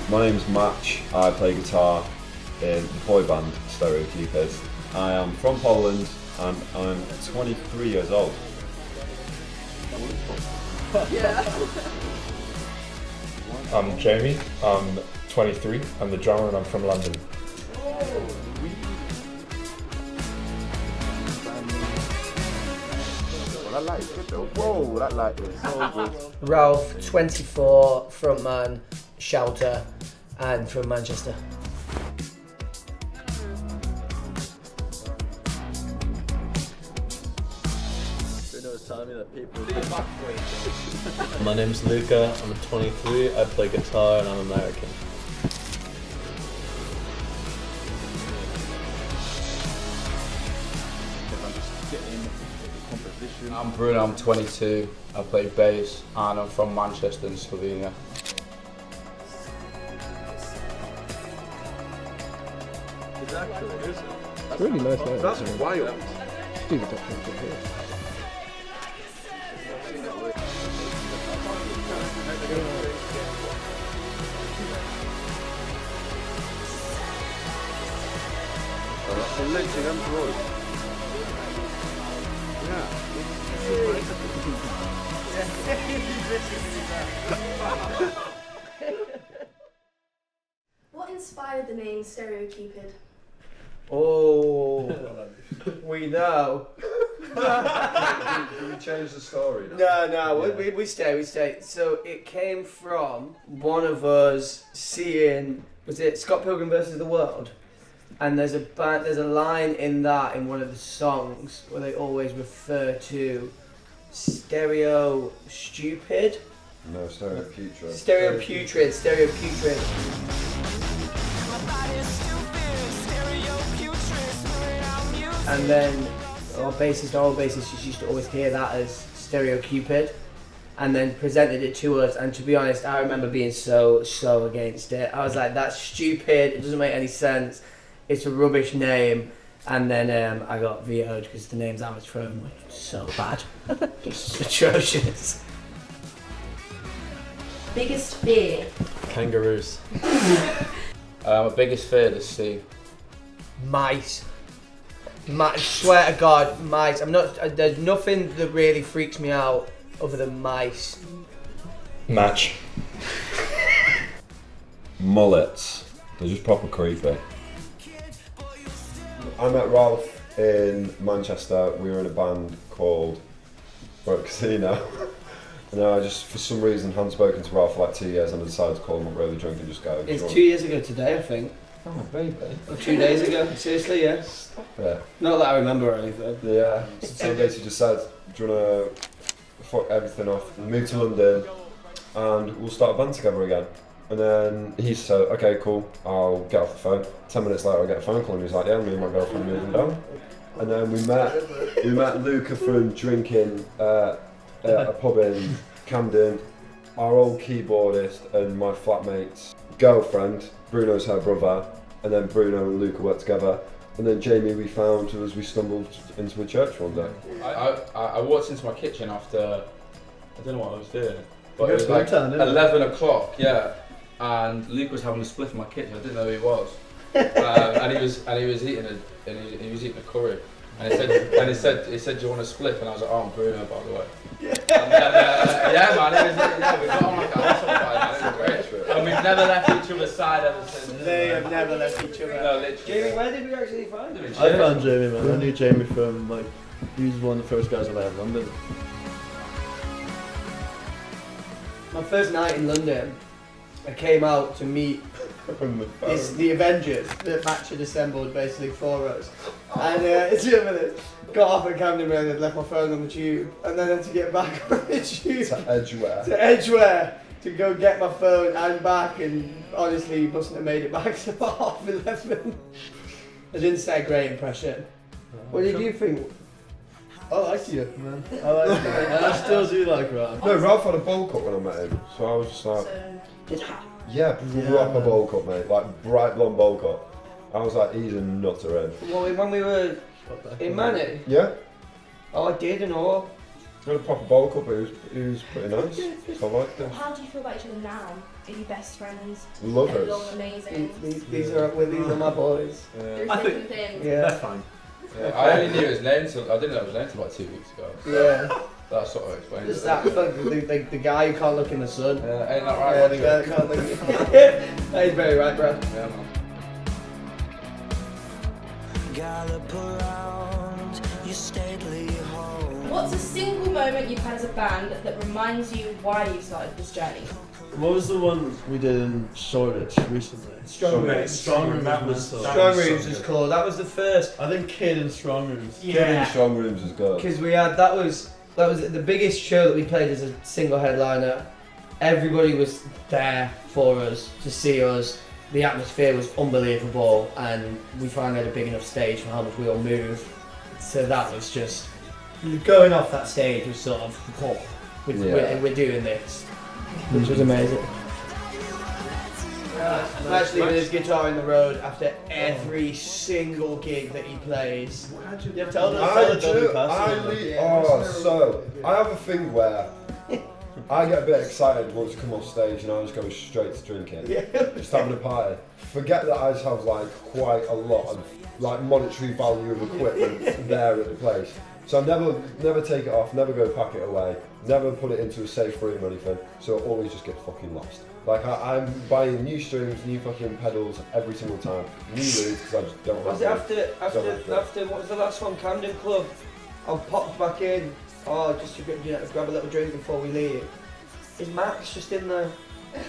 My name's Match. I play guitar in the boy band Stereo Cupid. I am from Poland and I'm 23 years old. I'm Jamie, I'm 23, I'm the drummer and I'm from London. I like it though. Whoa, that light is so good. Ralph, 24, frontman, shouter, and from Manchester. Bruno was telling me that people. My name's Luka, I'm 23, I play guitar and I'm American. I'm Bruno, I'm 22, I play bass and I'm from Manchester in Slovenia. That's Really nice light. That's wild. Do the documentary here. That's a lynching and What inspired the name Stereo Cupid? Oh, we know. Do we change the story now? No, Yeah. we stay. So it came from one of us seeing, was it Scott Pilgrim versus the World? And there's a line in one of the songs where they always refer to Stereo Stupid? No, Stereo Putrid. Stereo Putrid. And then our bassist just used to always hear that as Stereo Cupid, and then presented it to us. And to be honest, I remember being so against it. I was like, that's stupid. It doesn't make any sense. It's a rubbish name. And then I got vetoed because the names I was throwing were so bad, just atrocious. Biggest fear? Kangaroos. My biggest fear is sea. Mice. Swear to God, mice. There's nothing that really freaks me out other than mice. Match. Mullets. They're just proper creepy. I met Ralph in Manchester. We were in a band called Casino. And I just, for some reason, hadn't spoken to Ralph for like 2 years and I decided to call him up really drunk and just go. It's 2 years ago today, I think. Oh, baby. Or 2 days ago. Seriously, yeah. Yeah. Not that I remember or anything. Yeah. So basically just said, do you want to fuck everything off, move to London and we'll start a band together again. And then he said, okay, cool, I'll get off the phone. 10 minutes later I get a phone call and he's like, yeah, me and my girlfriend are moving down. And then we met Luka from drinking at a pub in Camden. Our old keyboardist and my flatmate's girlfriend, Bruno's her brother, and then Bruno and Luka worked together. And then Jamie we found as we stumbled into a church one day. I walked into my kitchen after, I don't know what I was doing, but it was like turn, 11 o'clock, yeah. And Luke was having a spliff in my kitchen. I didn't know who he was, and he was eating a curry. And he said, do you want a spliff? And I was like, oh, I'm Bruno, by the way. Yeah, man, we got on like a hustle fight, man. It was great. And we've never left each other's side ever since. They have never left each other. No, literally. Jamie, where did we actually find him? I found Jamie, man. I knew Jamie from like he was one of the first guys I met in London. My first night in London, I came out to meet the Avengers. The match had assembled basically for us. And got off at Camden Town and left my phone on the tube. And then had to get back on the tube To Edgware. to go get my phone and back. And honestly, mustn't have made it back to 11:30. I didn't set a great impression. What did you think? I like you, man. I like you. And I still do like Ralph. No, Ralph had a bowl cut when I met him, so I was just like, yeah, proper bowl cut, mate, like bright blonde bowl cut. I was like, he's a nutter end. Well, when we were in Manny? Yeah, Oh, I did and all. he had a proper bowl cut, but he was pretty nice. So I liked him. How do you feel about each other now? Are you best friends? Lovers. Long, amazing. These are my boys. There's I no think- thing. Yeah. That's fine. Yeah, I only knew his name till I didn't know his name till like 2 weeks ago. Yeah. That sort of explains Just it. that the guy who can't look in the sun. Ain't that right? Yeah, the guy who can't look. That is very right, Brad. Yeah, man. Gallop around your stately home. What's a single moment you've had as a band that reminds you why you started this journey? What was the one we did in Shoreditch recently? Strong Rooms. Strong Rooms. That was was- mental. that Strong was so Rooms is good. cool. That was the first. I think Kid and Strong Rooms. Getting strong rooms is good. Because we had that was the biggest show that we played as a single headliner. Everybody was there for us to see us. The atmosphere was unbelievable, and we finally had a big enough stage for how much we all moved. So that was just going off that stage was sort of, oh, we're doing this, which was amazing. I'm actually with his guitar in the road after every single gig that he plays. You have to I have a thing where I get a bit excited once I come off stage and I just go straight to drinking. Just having a party. Forget that I just have like quite a lot of like monetary value of equipment there at the place. So I never take it off, never go pack it away, never put it into a safe room or anything, so it always just gets fucking lost. Like I'm buying new strings, new fucking pedals every single time, new leads because I just don't Was have it after what was the last one, Camden Club? I popped back in, just to grab a little drink before we leave. Is Max just in there?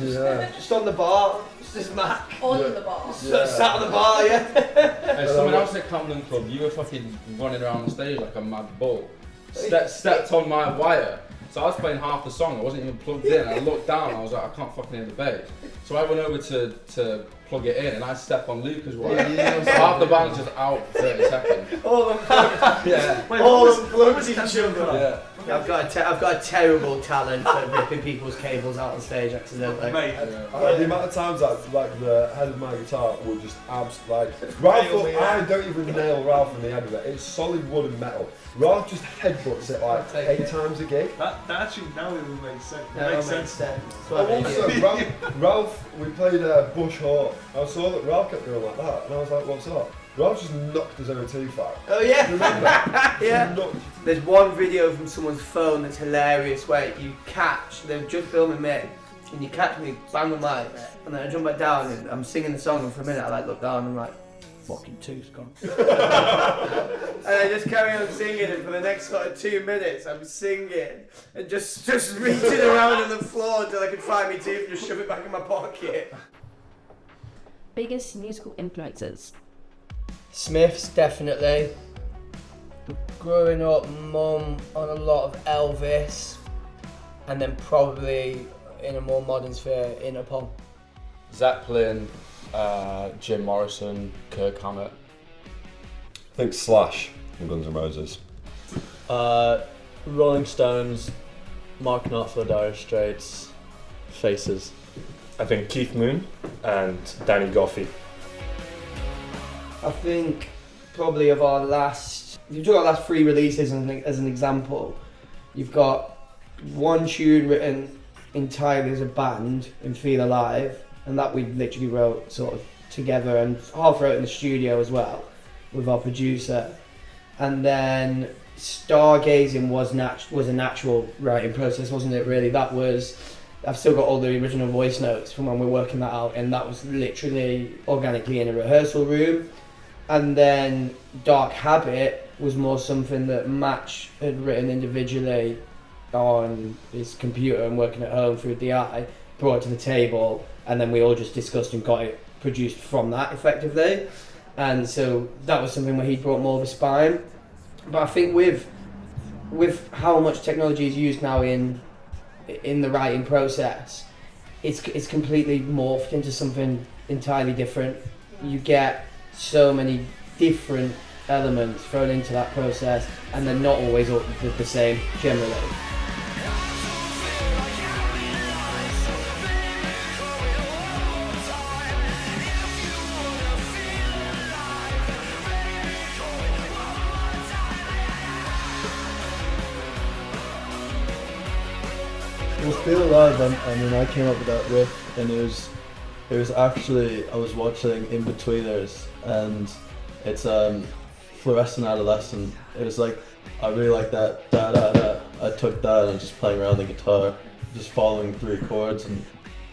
Yeah. Just on the bar, just Mac. On the bar. Sat on the bar, yeah. Hey, someone else at Camden Club, you were fucking running around the stage like a mad bull. Stepped on my wire. So I was playing half the song, I wasn't even plugged in. I looked down, I was like, I can't fucking hear the bass. So I went over to plug it in and I stepped on Luka's wire. So half the band's just out for 30 seconds. All unplugged. Yeah. All unplugged each other. Yeah. I've got a terrible talent for ripping people's cables out on stage accidentally. The amount of times that like the head of my guitar would just Ralph, I don't even nail Ralph in the head of it. It's solid wood and metal. Ralph just headbutts it like 8 times a gig. That actually now it will make sense. No, It makes that makes sense. sense. Also, Ralph, we played Bush Hawk. I saw that Ralph kept going like that, and I was like, what's up? Ralph just knocked his own tooth out. Oh yeah. Remember? Yeah. Knocked- There's one video from someone's phone that's hilarious where you catch, they're just filming me, and you catch me bang the mic, and then I jump back down and I'm singing the song, and for a minute I like look down and I'm like, fucking tooth's gone. And I just carry on singing, and for the next sort of 2 minutes I'm singing and just reaching around on the floor until I could find my tooth and just shove it back in my pocket. Biggest musical influences? Smiths, definitely. Growing up, mum on a lot of Elvis, and then probably in a more modern sphere, Interpol. Zeppelin, Jim Morrison, Kirk Hammett. I think Slash from Guns N' Roses. Rolling Stones, Mark Knopfler, Dire Straits, Faces. I think Keith Moon and Danny Goffey. I think probably of our last, if you took our last 3 releases as an example, you've got one tune written entirely as a band in Feel Alive, and that we literally wrote sort of together and half wrote in the studio as well with our producer. And then Stargazing was a natural writing process, wasn't it really? That was I've still got all the original voice notes from when we were working that out, and that was literally organically in a rehearsal room. And then Dark Habit was more something that Match had written individually on his computer and working at home through DI, brought it to the table, and then we all just discussed and got it produced from that effectively. And so that was something where he brought more of a spine. But I think with how much technology is used now in the writing process, it's completely morphed into something entirely different. You get so many different elements thrown into that process, and they're not always the same generally. Well, Feel Alive, I mean, I came up with that riff, and it was actually, I was watching In-Betweeners, and it's Fluorescent Adolescent. It was like, I really like that, da da da. I took that and I'm just playing around the guitar, just following 3 chords, and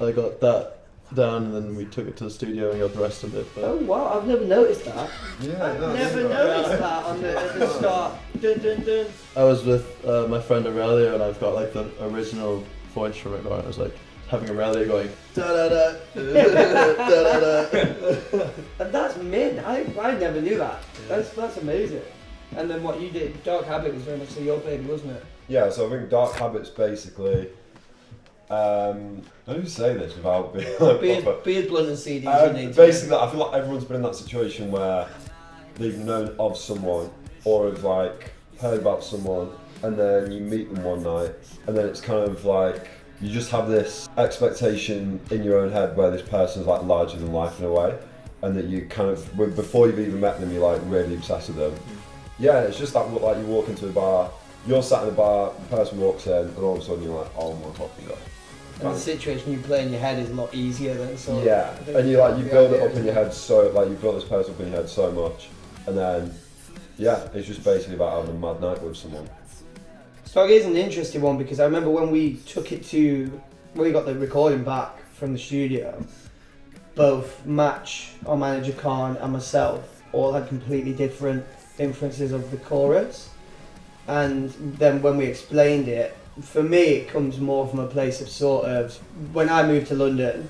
I got that down, and then we took it to the studio and got the rest of it. But Oh wow, I've never noticed that. Yeah, I've never noticed that at the start. Dun dun dun. I was with my friend Aurelia, and I've got like the original voice from it going. I was like having Aurelia going da da da da da da. And that's mint. I never knew that. That's amazing. And then what you did, Dark Habit was very much your baby, wasn't it? Yeah, so I think Dark Habit's basically. How do you say this without being like Be as blunt and seedy as you need to. basically, I feel like everyone's been in that situation where they've known of someone or have like heard about someone, and then you meet them one night, and then it's kind of like you just have this expectation in your own head where this person's like larger than life in a way, and that you kind of before you've even met them, you're like really obsessed with them. Yeah, it's just that like you walk into a bar, you're sat in a bar, the person walks in, and all of a sudden you're like, oh my fucking god. And the situation you play in your head is a lot easier than so. Yeah, and you build it up in your head so you build this person up in your head so much, and then yeah, it's just basically about having a mad night with someone. Stargaze is an interesting one because I remember when we got the recording back from the studio, both Match, our manager Khan, and myself all had completely different influences of the chorus, and then when we explained it, for me it comes more from a place of sort of when I moved to London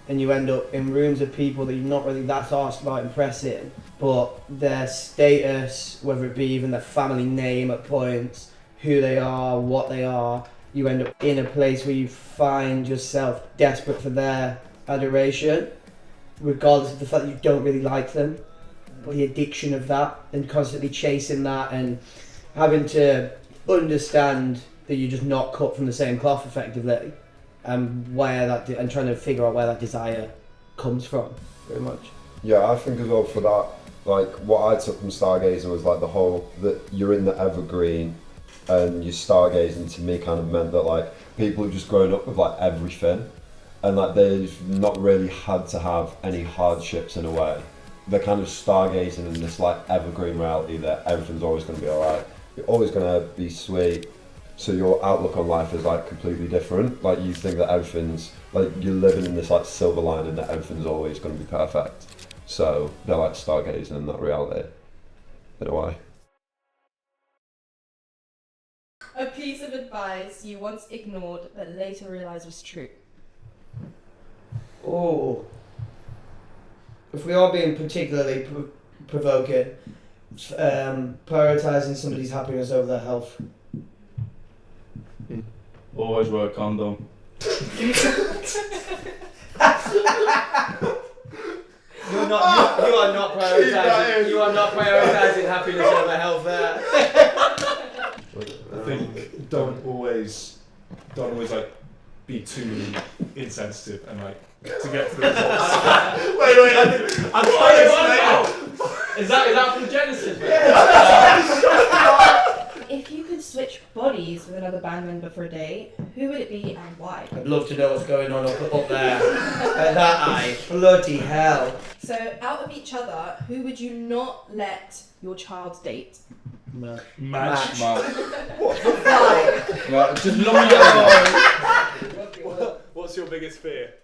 and you end up in rooms of people that you're not really that asked about impressing, but their status, whether it be even their family name at points, who they are, what they are, you end up in a place where you find yourself desperate for their adoration, regardless of the fact that you don't really like them. But the addiction of that and constantly chasing that and having to understand that you're just not cut from the same cloth effectively, and and trying to figure out where that desire comes from, very much. Yeah, I think as well for that, like what I took from stargazing was like the whole that you're in the evergreen, and you're stargazing to me kind of meant that like people have just grown up with like everything, and like they've not really had to have any hardships in a way. They're kind of stargazing in this like evergreen reality that everything's always going to be alright. You're always going to be sweet. So your outlook on life is like completely different. Like you think that everything's like you're living in this like silver lining that everything's always going to be perfect. So they're like stargazing in that reality, in a way. A piece of advice you once ignored but later realised was true. Oh, if we are being particularly provoking, prioritising somebody's happiness over their health. Always wear a condom. You are not prioritising. You are not prioritising happiness over health there. I think don't always like be too insensitive and like to get to the results. I'm trying to Is that from Genesis? If you could switch bodies with another band member for a day, who would it be and why? I'd love to know what's going on up there. At that eye, bloody hell. So, out of each other, who would you not let your child date? match. Right, just long What's your biggest fear?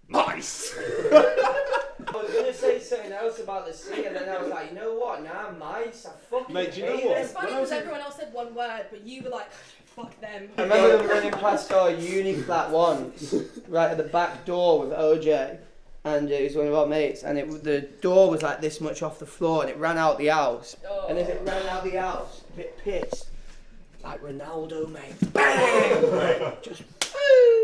Mice! I was gonna say something else about the sea, and then I was like, you know what? Nah, mice. I fucking Mate, do you know hate what? them. It's funny because everyone else said one word, but you were like, fuck them. I remember them running past our uni flat once, right at the back door with OJ, and it was one of our mates, and the door was like this much off the floor, and it ran out the house. Oh. And as it ran out the house, a bit pissed, like Ronaldo, mate. Bang! Just boom!